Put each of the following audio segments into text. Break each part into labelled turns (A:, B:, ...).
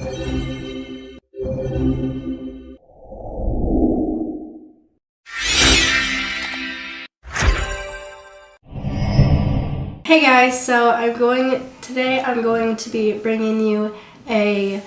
A: Hey guys, so today I'm going to be bringing you a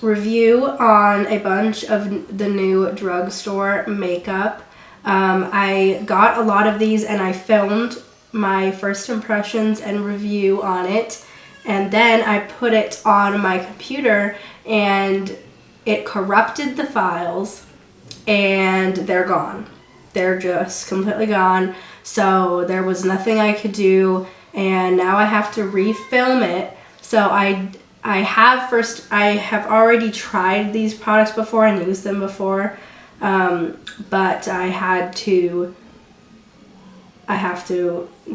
A: review on a bunch of the new drugstore makeup. I got a lot of these and I filmed my first impressions and review on it, and then I put it on my computer and it corrupted the files and they're gone. They're just completely gone. So there was nothing I could do, and now I have to refilm it. So I have already tried these products before and used them before, but I have to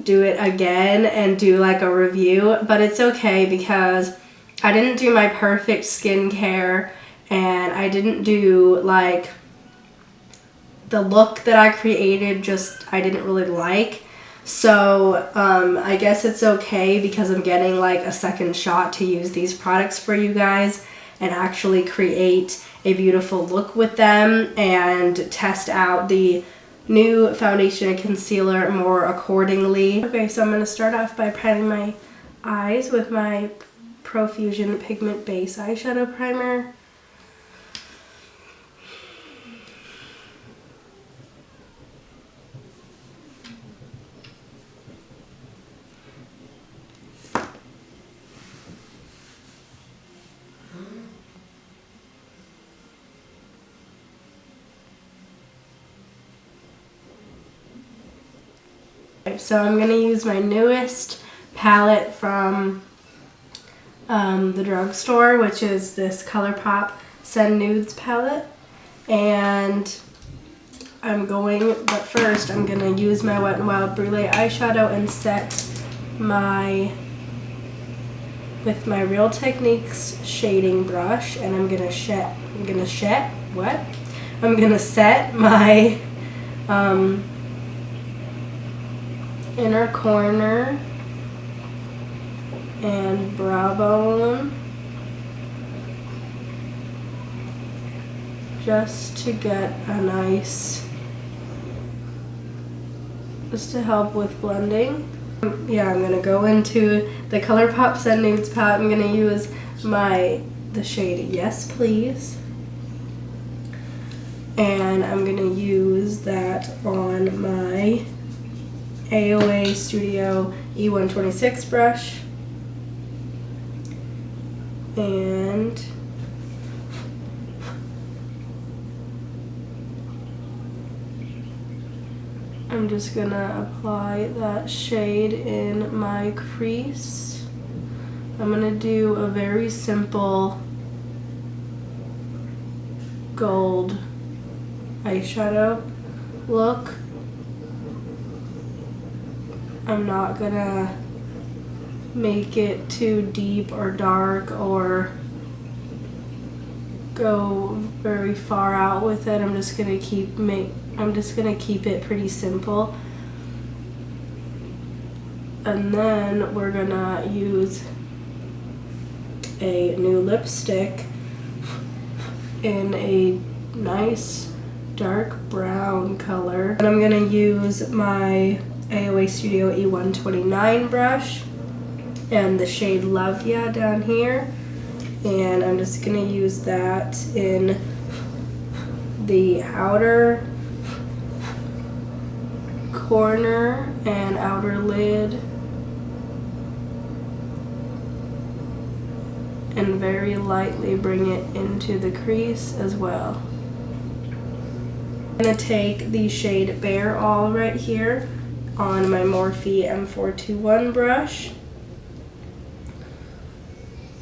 A: do it again and do like a review. But it's okay because I didn't do my perfect skincare, and I didn't do like the look that I created, I didn't really like. So I guess it's okay because I'm getting like a second shot to use these products for you guys and actually create a beautiful look with them and test out the new foundation and concealer more accordingly. Okay, so I'm going to start off by priming my eyes with my Profusion Pigment Base Eyeshadow Primer. So I'm going to use my newest palette from the drugstore, which is this Colourpop Nudes palette. And but first I'm going to use my Wet n Wild Brulee eyeshadow and set with my Real Techniques shading brush, and I'm going to set my inner corner and brow bone just to get a nice, just to help with blending. Yeah, I'm gonna go into the Colourpop Nudes palette. I'm gonna use the shade Yes Please, and I'm gonna use that on my AOA Studio E126 brush, and I'm just gonna apply that shade in my crease. I'm gonna do a very simple gold eyeshadow look. I'm not gonna make it too deep or dark or go very far out with it. I'm just gonna keep it pretty simple. And then we're gonna use a new lipstick in a nice dark brown color. And I'm gonna use my AOA Studio E129 brush and the shade Love Ya down here, and I'm just gonna use that in the outer corner and outer lid, and very lightly bring it into the crease as well. I'm gonna take the shade Bare All right here on my Morphe M421 brush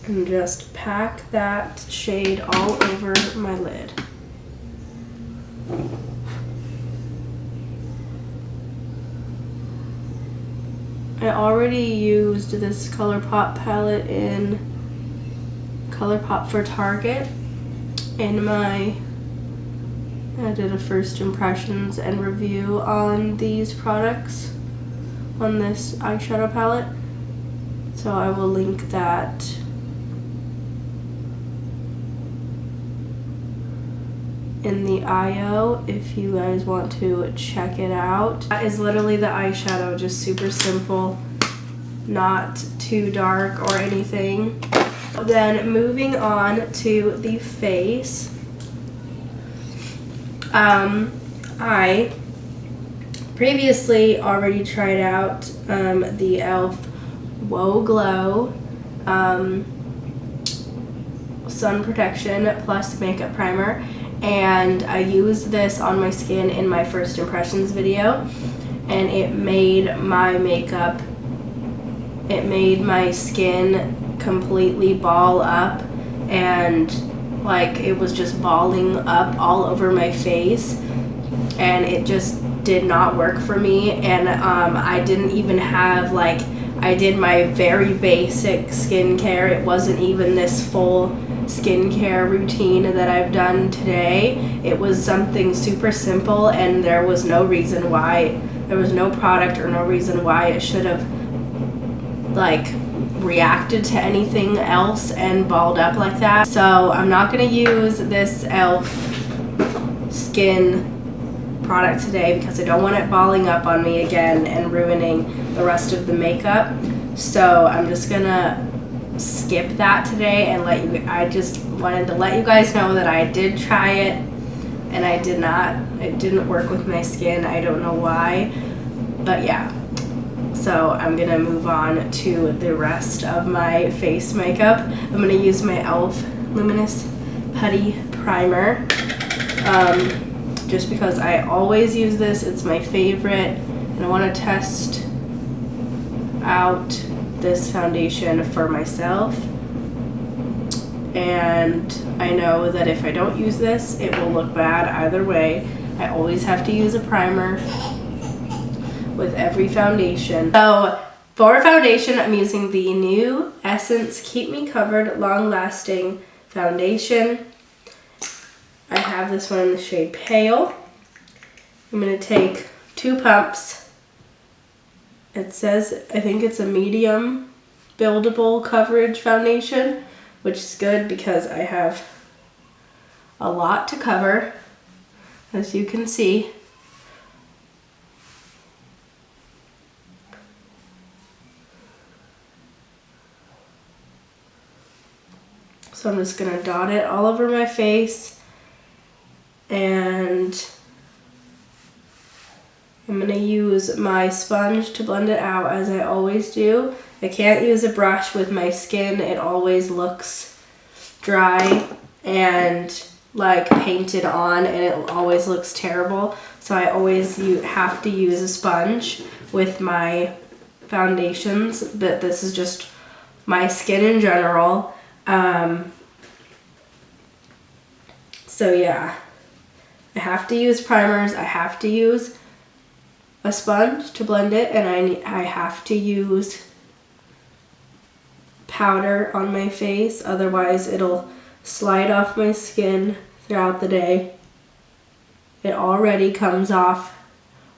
A: and just pack that shade all over my lid. I already used this Colourpop palette in Colourpop for Target I did a first impressions and review on these products, on this eyeshadow palette, so I will link that in the IO if you guys want to check it out. That is literally the eyeshadow, just super simple, not too dark or anything. Then moving on to the face. I previously already tried out the e.l.f. Whoa Glow Sun Protection Plus Makeup Primer, and I used this on my skin in my first impressions video, and it made my makeup, it made my skin completely ball up, and like it was just balling up all over my face, and it just did not work for me. And I didn't even have, like, I did my very basic skincare. It wasn't even this full skincare routine that I've done today. It was something super simple, and there was no reason why, there was no product or no reason why it should have like reacted to anything else and balled up like that. So I'm not gonna use this e.l.f. skin product today because I don't want it balling up on me again and ruining the rest of the makeup. So I'm just gonna skip that today and let you, I just wanted to let you guys know that I did try it and I did not, it didn't work with my skin. I don't know why, but yeah. So I'm gonna move on to the rest of my face makeup. I'm gonna use my e.l.f. Luminous Putty Primer, just because I always use this. It's my favorite, and I wanna test out this foundation for myself. And I know that if I don't use this, it will look bad either way. I always have to use a primer with every foundation. So for foundation, I'm using the new Essence Keep Me Covered Long Lasting Foundation. I have this one in the shade Pale. I'm gonna take 2 pumps. It says, I think it's a medium buildable coverage foundation, which is good because I have a lot to cover, as you can see. So I'm just gonna dot it all over my face, and I'm gonna use my sponge to blend it out as I always do. I can't use a brush with my skin. It always looks dry and like painted on, and it always looks terrible. So I always have to use a sponge with my foundations, but this is just my skin in general. So yeah, I have to use primers, I have to use a sponge to blend it, and I have to use powder on my face, otherwise it'll slide off my skin throughout the day. It already comes off,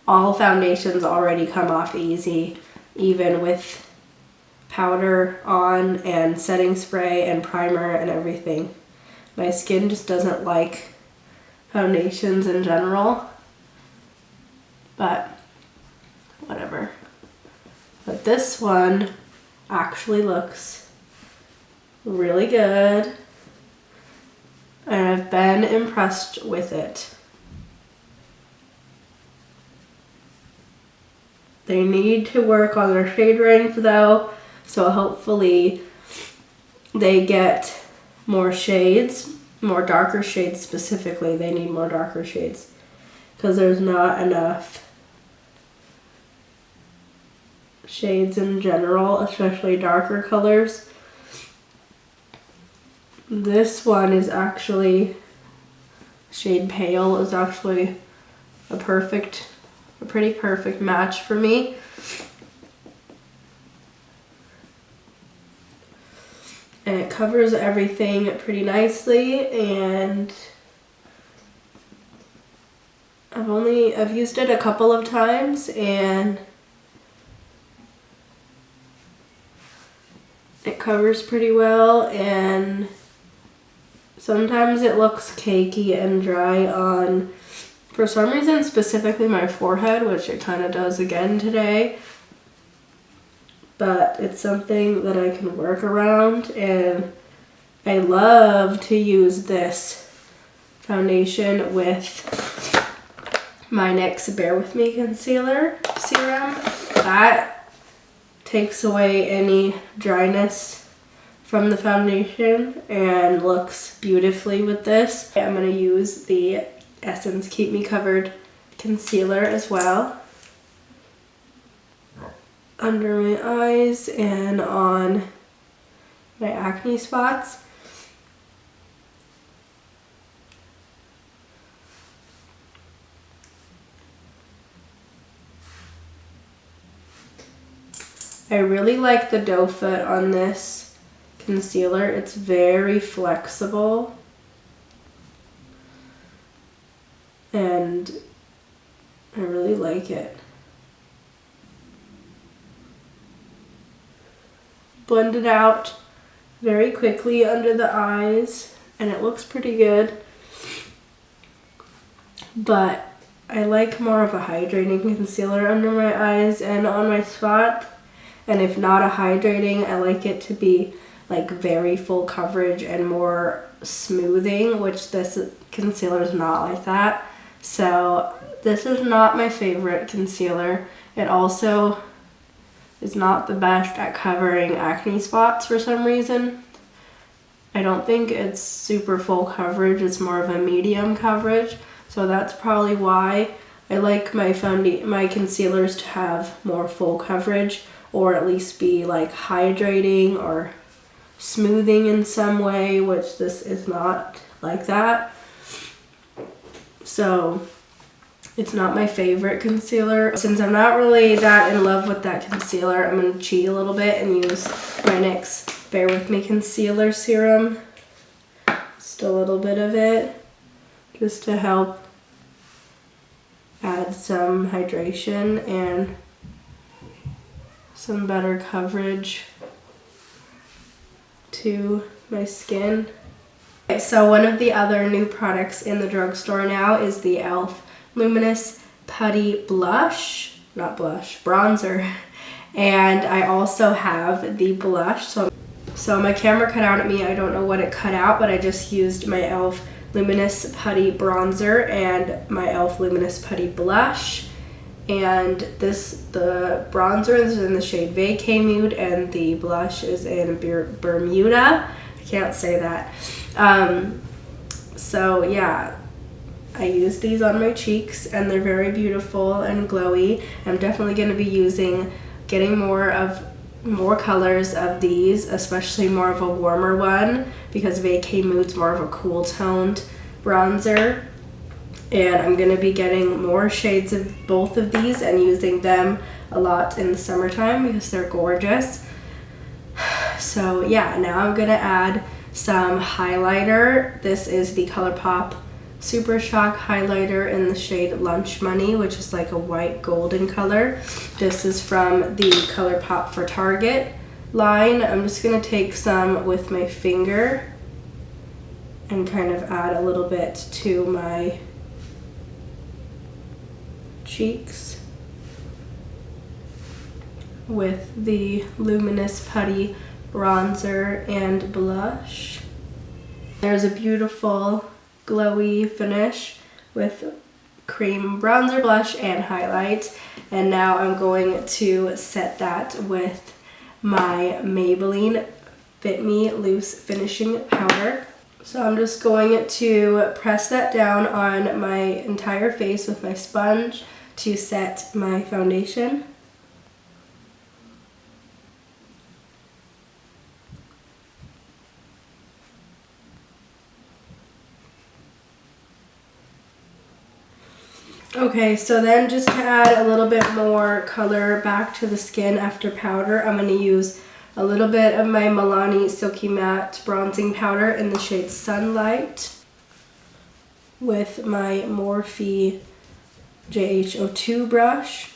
A: all foundations already come off easy, even with powder on and setting spray and primer and everything. My skin just doesn't like foundations in general, but whatever. But this one actually looks really good, and I've been impressed with it. They need to work on their shade range though, so hopefully they get more shades, more darker shades specifically. They need more darker shades because there's not enough shades in general, especially darker colors. This one is actually, shade Pale is actually a pretty perfect match for me. And it covers everything pretty nicely, and I've used it a couple of times, and it covers pretty well, and Sometimes it looks cakey and dry on, for some reason, specifically my forehead, which it kind of does again today. But it's something that I can work around, and I love to use this foundation with my NYX Bare With Me concealer serum. That takes away any dryness from the foundation and looks beautifully with this. I'm going to use the Essence Keep Me Covered concealer as well under my eyes and on my acne spots. I really like the doe foot on this concealer. It's very flexible and I really like it. Blend it out very quickly under the eyes and it looks pretty good, but I like more of a hydrating concealer under my eyes and on my spot. And if not a hydrating, I like it to be like very full coverage and more smoothing, which this concealer is not like that. So this is not my favorite concealer. It also is not the best at covering acne spots for some reason. I don't think it's super full coverage, it's more of a medium coverage. So that's probably why I like my concealers to have more full coverage, or at least be like hydrating or smoothing in some way, which this is not like that. So it's not my favorite concealer. Since I'm not really that in love with that concealer, I'm going to cheat a little bit and use my NYX Bare With Me concealer serum. Just a little bit of it, just to help add some hydration and some better coverage to my skin. Okay, so one of the other new products in the drugstore now is the e.l.f. Luminous Putty Blush, not blush, bronzer. And I also have the blush. So my camera cut out at me. I don't know what it cut out, but I just used my e.l.f. Luminous Putty Bronzer and my e.l.f. Luminous Putty Blush. And the bronzer is in the shade Vacay Nude and the blush is in Bermuda. I can't say that. So yeah. I use these on my cheeks and they're very beautiful and glowy. I'm definitely going to be getting more colors of these, especially more of a warmer one, because Vacay Nude's more of a cool toned bronzer. And I'm going to be getting more shades of both of these and using them a lot in the summertime because they're gorgeous. So yeah, now I'm going to add some highlighter. This is the Colourpop Super Shock highlighter in the shade Lunch Money, which is like a white golden color. This is from the Colourpop for Target line. I'm just going to take some with my finger and kind of add a little bit to my cheeks with the Luminous Putty bronzer and blush. There's a beautiful glowy finish with cream bronzer, blush, and highlight. And now I'm going to set that with my Maybelline Fit Me Loose Finishing Powder. So I'm just going to press that down on my entire face with my sponge to set my foundation. Okay, so then just to add a little bit more color back to the skin after powder, I'm going to use a little bit of my Milani Silky Matte Bronzing Powder in the shade Sunlight with my Morphe JH02 brush.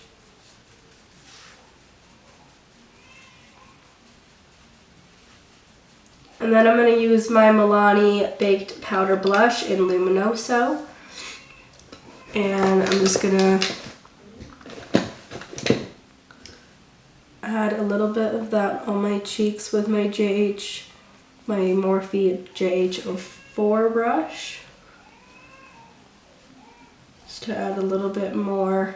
A: And then I'm going to use my Milani Baked Powder Blush in Luminoso. And I'm just going to add a little bit of that on my cheeks with my Morphe JH04 brush. Just to add a little bit more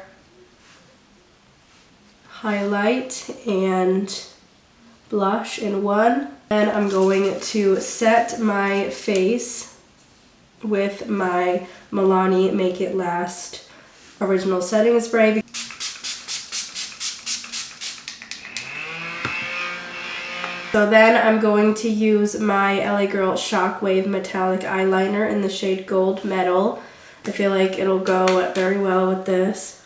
A: highlight and blush in one. And I'm going to set my face with my Milani Make It Last Original Setting Spray. So then I'm going to use my LA Girl Shockwave Metallic Eyeliner in the shade Gold Metal. I feel like it'll go very well with this.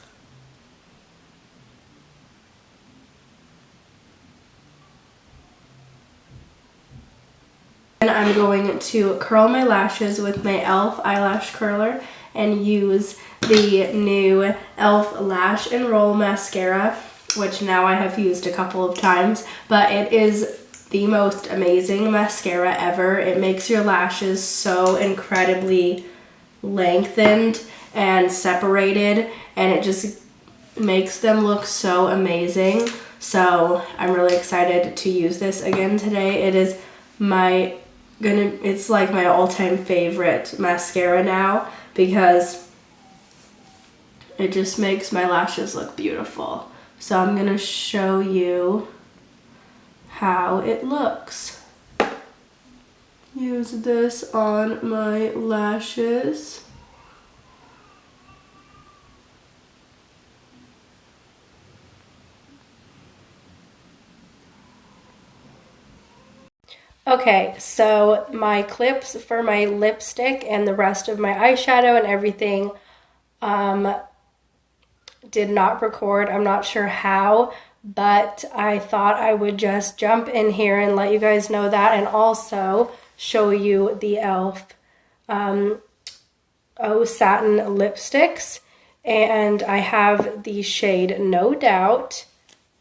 A: And I'm going to curl my lashes with my e.l.f. eyelash curler and use the new e.l.f. Lash and Roll Mascara, which now I have used a couple of times, but it is the most amazing mascara ever. It makes your lashes so incredibly lengthened and separated, and it just makes them look so amazing. So I'm really excited to use this again today. It is it's like my all-time favorite mascara now because it just makes my lashes look beautiful. So I'm gonna show you how it looks. Use this on my lashes. Okay, so my clips for my lipstick and the rest of my eyeshadow and everything did not record. I'm not sure how, but I thought I would just jump in here and let you guys know that, and also show you the e.l.f. Satin lipsticks. And I have the shade No Doubt,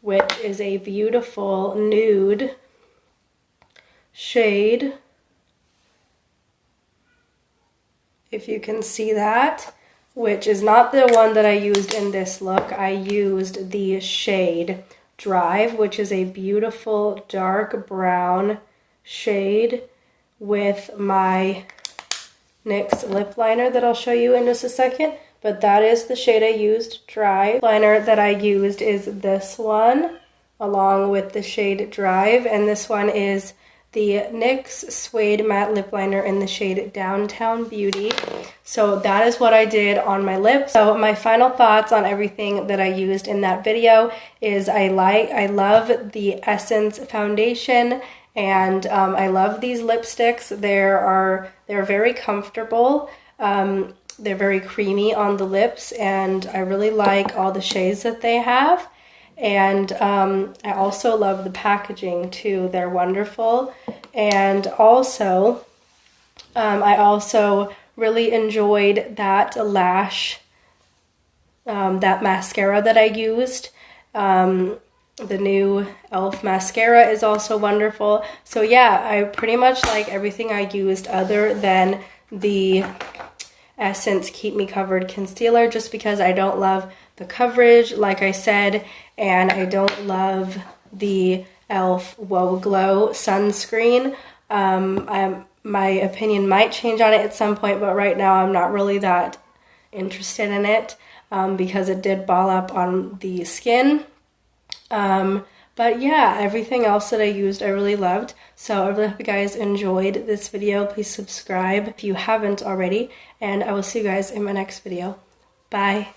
A: which is a beautiful nude shade, if you can see that, which is not the one that I used in this look. I used the shade Drive, which is a beautiful dark brown shade, with my NYX lip liner that I'll show you in just a second. But that is the shade I used, Drive. Liner that I used is this one, along with the shade Drive, and this one is the NYX Suede Matte Lip Liner in the shade Downtown Beauty. So that is what I did on my lips. So my final thoughts on everything that I used in that video is I love the Essence foundation, and I love these lipsticks. They're very comfortable. They're very creamy on the lips, and I really like all the shades that they have. And I also love the packaging too. They're wonderful. And also, I also really enjoyed that Lash, that mascara that I used. The new e.l.f. mascara is also wonderful. So yeah, I pretty much like everything I used other than the Essence Keep Me Covered Concealer, just because I don't love the coverage, like I said, and I don't love the e.l.f. Whoa Glow sunscreen. My opinion might change on it at some point, but right now I'm not really that interested in it because it did ball up on the skin. But yeah, everything else that I used I really loved. So I really hope you guys enjoyed this video. Please subscribe if you haven't already, and I will see you guys in my next video. Bye.